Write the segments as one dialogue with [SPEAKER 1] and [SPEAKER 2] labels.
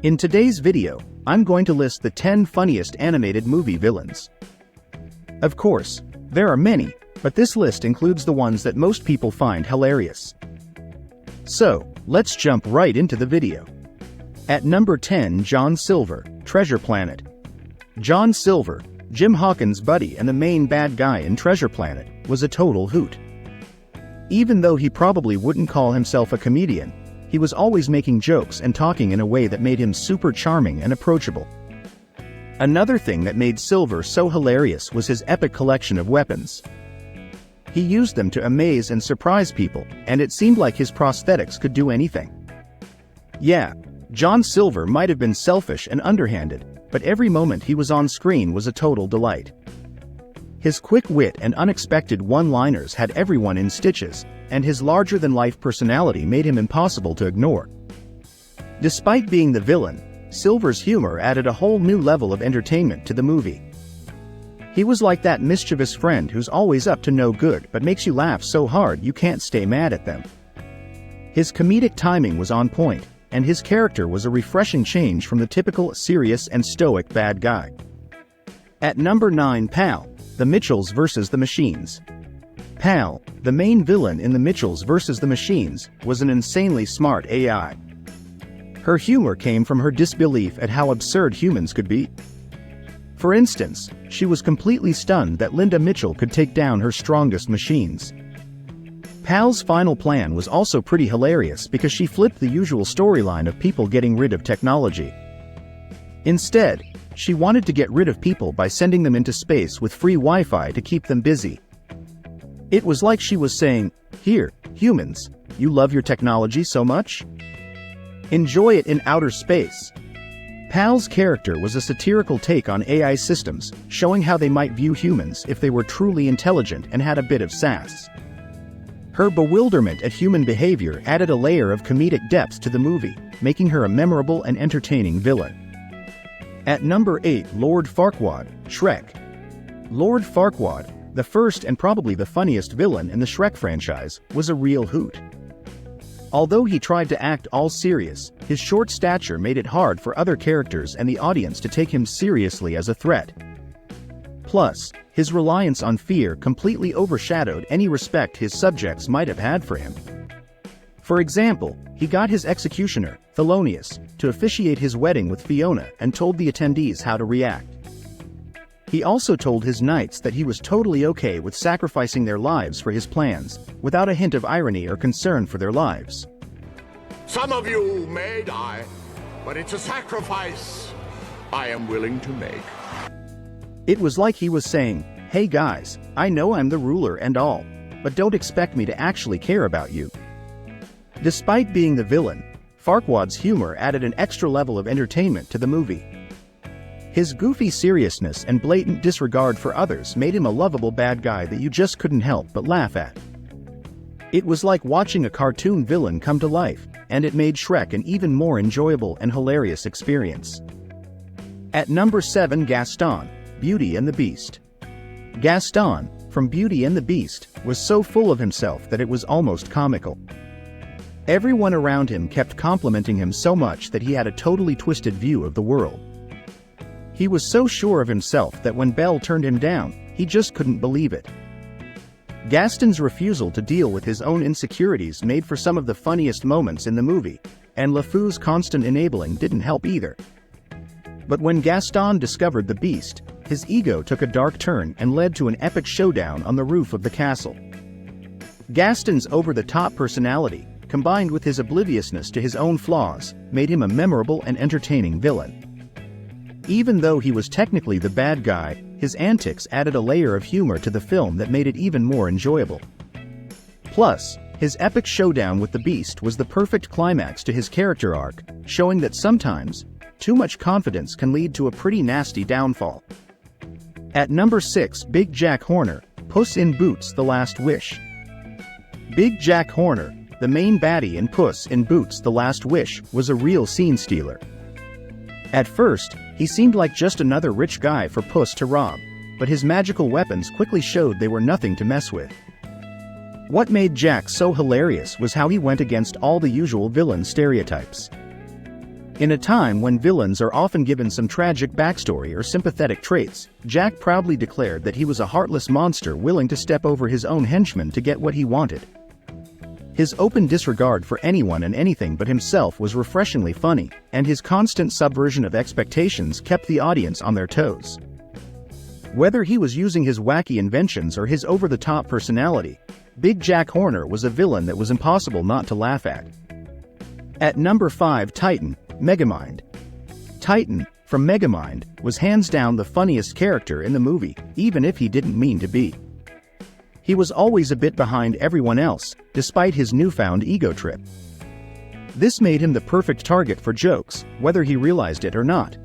[SPEAKER 1] In today's video, I'm going to list the 10 funniest animated movie villains. Of course, there are many, but this list includes the ones that most people find hilarious. So, let's jump right into the video. At number 10, John Silver, Treasure Planet. John Silver, Jim Hawkins' buddy and the main bad guy in Treasure Planet, was a total hoot. Even though he probably wouldn't call himself a comedian, he was always making jokes and talking in a way that made him super charming and approachable. Another thing that made Silver so hilarious was his epic collection of weapons. He used them to amaze and surprise people, and it seemed like his prosthetics could do anything. Yeah, John Silver might have been selfish and underhanded, but every moment he was on screen was a total delight. His quick wit and unexpected one-liners had everyone in stitches, and his larger-than-life personality made him impossible to ignore. Despite being the villain, Silver's humor added a whole new level of entertainment to the movie. He was like that mischievous friend who's always up to no good but makes you laugh so hard you can't stay mad at them. His comedic timing was on point, and his character was a refreshing change from the typical serious and stoic bad guy. At number 9, Pal, The Mitchells vs. the Machines. Pal, the main villain in The Mitchells vs. the Machines, was an insanely smart AI. Her humor came from her disbelief at how absurd humans could be. For instance, she was completely stunned that Linda Mitchell could take down her strongest machines. Pal's final plan was also pretty hilarious because she flipped the usual storyline of people getting rid of technology. Instead, she wanted to get rid of people by sending them into space with free Wi-Fi to keep them busy. It was like she was saying, "Here, humans, you love your technology so much? Enjoy it in outer space." Pal's character was a satirical take on AI systems, showing how they might view humans if they were truly intelligent and had a bit of sass. Her bewilderment at human behavior added a layer of comedic depth to the movie, making her a memorable and entertaining villain. At number 8, Lord Farquaad, Shrek. Lord Farquaad, the first and probably the funniest villain in the Shrek franchise, was a real hoot. Although he tried to act all serious, his short stature made it hard for other characters and the audience to take him seriously as a threat. Plus, his reliance on fear completely overshadowed any respect his subjects might have had for him. For example, he got his executioner, Thelonious, to officiate his wedding with Fiona and told the attendees how to react. He also told his knights that he was totally okay with sacrificing their lives for his plans, without a hint of irony or concern for their lives.
[SPEAKER 2] Some of you may die, but it's a sacrifice I am willing to make.
[SPEAKER 1] It was like he was saying, "Hey guys, I know I'm the ruler and all, but don't expect me to actually care about you." Despite being the villain, Farquaad's humor added an extra level of entertainment to the movie. His goofy seriousness and blatant disregard for others made him a lovable bad guy that you just couldn't help but laugh at. It was like watching a cartoon villain come to life, and it made Shrek an even more enjoyable and hilarious experience. At number 7, Gaston, Beauty and the Beast. Gaston, from Beauty and the Beast, was so full of himself that it was almost comical. Everyone around him kept complimenting him so much that he had a totally twisted view of the world. He was so sure of himself that when Belle turned him down, he just couldn't believe it. Gaston's refusal to deal with his own insecurities made for some of the funniest moments in the movie, and LeFou's constant enabling didn't help either. But when Gaston discovered the Beast, his ego took a dark turn and led to an epic showdown on the roof of the castle. Gaston's over-the-top personality, combined with his obliviousness to his own flaws, made him a memorable and entertaining villain. Even though he was technically the bad guy, his antics added a layer of humor to the film that made it even more enjoyable. Plus, his epic showdown with the Beast was the perfect climax to his character arc, showing that sometimes, too much confidence can lead to a pretty nasty downfall. At number 6, Big Jack Horner, Puss in Boots: The Last Wish. Big Jack Horner, the main baddie in Puss in Boots: The Last Wish, was a real scene stealer. At first, he seemed like just another rich guy for Puss to rob, but his magical weapons quickly showed they were nothing to mess with. What made Jack so hilarious was how he went against all the usual villain stereotypes. In a time when villains are often given some tragic backstory or sympathetic traits, Jack proudly declared that he was a heartless monster willing to step over his own henchmen to get what he wanted. His open disregard for anyone and anything but himself was refreshingly funny, and his constant subversion of expectations kept the audience on their toes. Whether he was using his wacky inventions or his over-the-top personality, Big Jack Horner was a villain that was impossible not to laugh at. At number 5, Titan, Megamind. Titan, from Megamind, was hands down the funniest character in the movie, even if he didn't mean to be. He was always a bit behind everyone else, despite his newfound ego trip. This made him the perfect target for jokes, whether he realized it or not.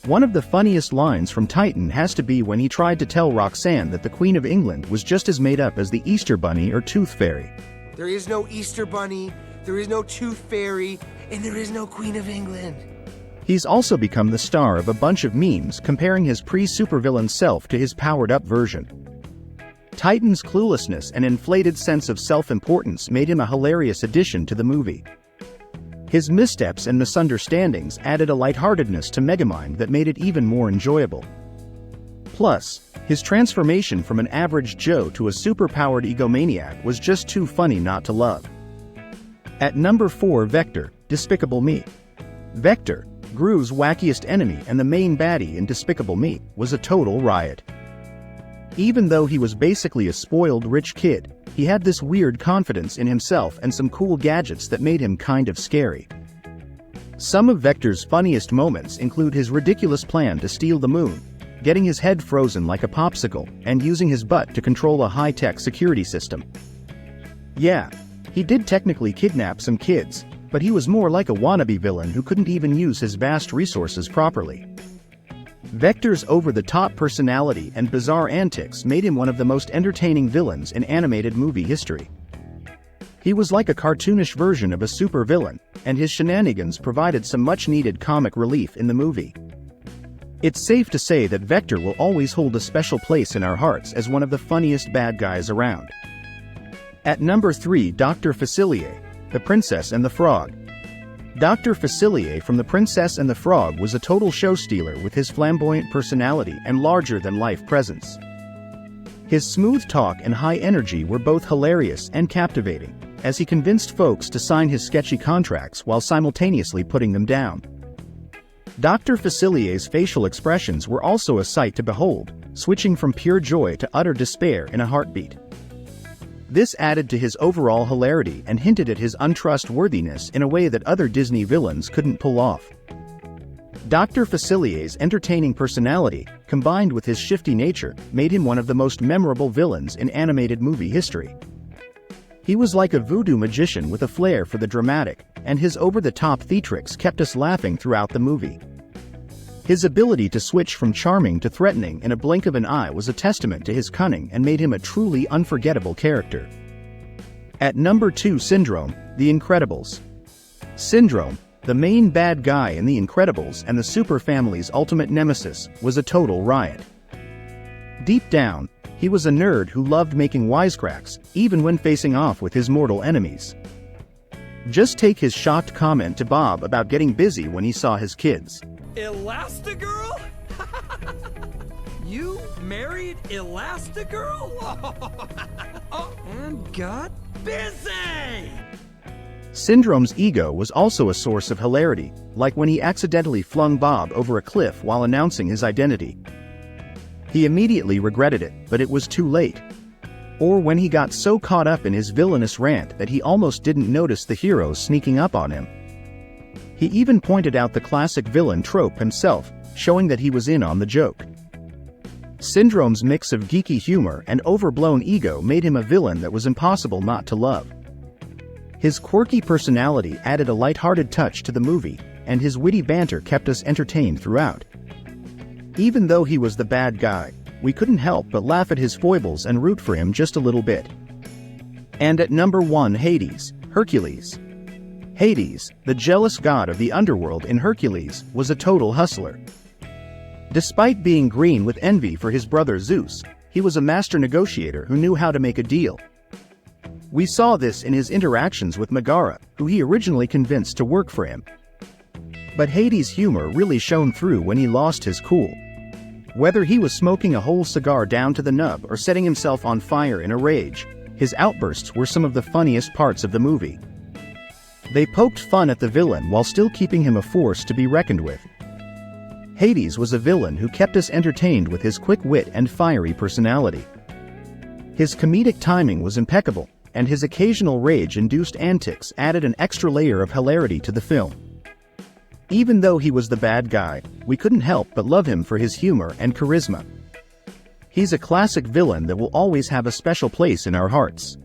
[SPEAKER 1] One of the funniest lines from Titan has to be when he tried to tell Roxanne that the Queen of England was just as made up as the Easter Bunny or Tooth Fairy.
[SPEAKER 3] There is no Easter Bunny, there is no Tooth Fairy, and there is no Queen of England.
[SPEAKER 1] He's also become the star of a bunch of memes comparing his pre-supervillain self to his powered-up version. Titan's cluelessness and inflated sense of self-importance made him a hilarious addition to the movie. His missteps and misunderstandings added a lightheartedness to Megamind that made it even more enjoyable. Plus, his transformation from an average Joe to a superpowered egomaniac was just too funny not to love. At number 4, Vector, Despicable Me. Vector, Gru's wackiest enemy and the main baddie in Despicable Me, was a total riot. Even though he was basically a spoiled rich kid, he had this weird confidence in himself and some cool gadgets that made him kind of scary. Some of Vector's funniest moments include his ridiculous plan to steal the moon, getting his head frozen like a popsicle, and using his butt to control a high-tech security system. Yeah, he did technically kidnap some kids, but he was more like a wannabe villain who couldn't even use his vast resources properly. Vector's over-the-top personality and bizarre antics made him one of the most entertaining villains in animated movie history. He was like a cartoonish version of a supervillain, and his shenanigans provided some much-needed comic relief in the movie. It's safe to say that Vector will always hold a special place in our hearts as one of the funniest bad guys around. At number 3, Dr. Facilier, the Princess and the Frog. Dr. Facilier from The Princess and the Frog was a total show-stealer with his flamboyant personality and larger-than-life presence. His smooth talk and high energy were both hilarious and captivating, as he convinced folks to sign his sketchy contracts while simultaneously putting them down. Dr. Facilier's facial expressions were also a sight to behold, switching from pure joy to utter despair in a heartbeat. This added to his overall hilarity and hinted at his untrustworthiness in a way that other Disney villains couldn't pull off. Dr. Facilier's entertaining personality, combined with his shifty nature, made him one of the most memorable villains in animated movie history. He was like a voodoo magician with a flair for the dramatic, and his over-the-top theatrics kept us laughing throughout the movie. His ability to switch from charming to threatening in a blink of an eye was a testament to his cunning and made him a truly unforgettable character. At number 2, Syndrome, The Incredibles. Syndrome, the main bad guy in The Incredibles and the super family's ultimate nemesis, was a total riot. Deep down, he was a nerd who loved making wisecracks, even when facing off with his mortal enemies. Just take his shocked comment to Bob about getting busy when he saw his kids.
[SPEAKER 4] Elastigirl? You married Elastigirl? Oh, and got busy!
[SPEAKER 1] Syndrome's ego was also a source of hilarity, like when he accidentally flung Bob over a cliff while announcing his identity. He immediately regretted it, but it was too late. Or when he got so caught up in his villainous rant that he almost didn't notice the heroes sneaking up on him. He even pointed out the classic villain trope himself, showing that he was in on the joke. Syndrome's mix of geeky humor and overblown ego made him a villain that was impossible not to love. His quirky personality added a lighthearted touch to the movie, and his witty banter kept us entertained throughout. Even though he was the bad guy, we couldn't help but laugh at his foibles and root for him just a little bit. And at number 1, Hades, Hercules. Hades, the jealous god of the underworld in Hercules, was a total hustler. Despite being green with envy for his brother Zeus, he was a master negotiator who knew how to make a deal. We saw this in his interactions with Megara, who he originally convinced to work for him. But Hades' humor really shone through when he lost his cool. Whether he was smoking a whole cigar down to the nub or setting himself on fire in a rage, his outbursts were some of the funniest parts of the movie. They poked fun at the villain while still keeping him a force to be reckoned with. Hades was a villain who kept us entertained with his quick wit and fiery personality. His comedic timing was impeccable, and his occasional rage-induced antics added an extra layer of hilarity to the film. Even though he was the bad guy, we couldn't help but love him for his humor and charisma. He's a classic villain that will always have a special place in our hearts.